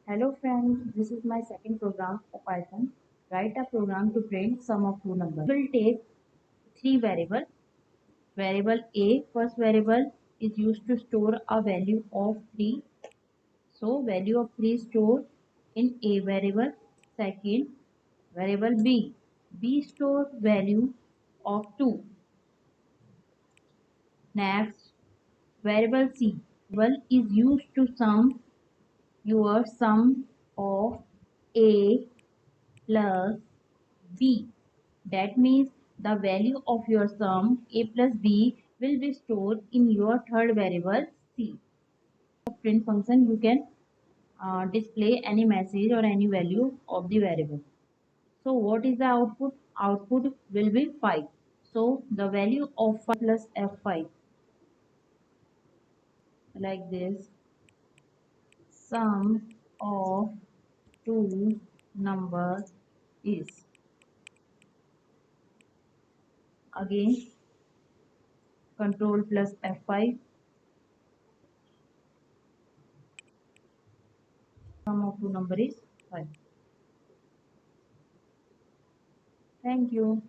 Hello friends, this is my second program of Python. Write a program to print sum of two numbers. We will take three variables. Variable A, first variable is used to store a value of 3. So value of 3 is stored in A variable. Second variable B. B stores value of 2. Next variable C. Variable is used to sum your sum of A plus B. That means the value of your sum A plus B will be stored in your third variable C. Print function you can display any message or any value of the variable. So what is the output? Output will be 5. So the value of 5 plus F5 like this. Sum of two numbers is, again, control plus F5. Sum of two number is 5. Thank you.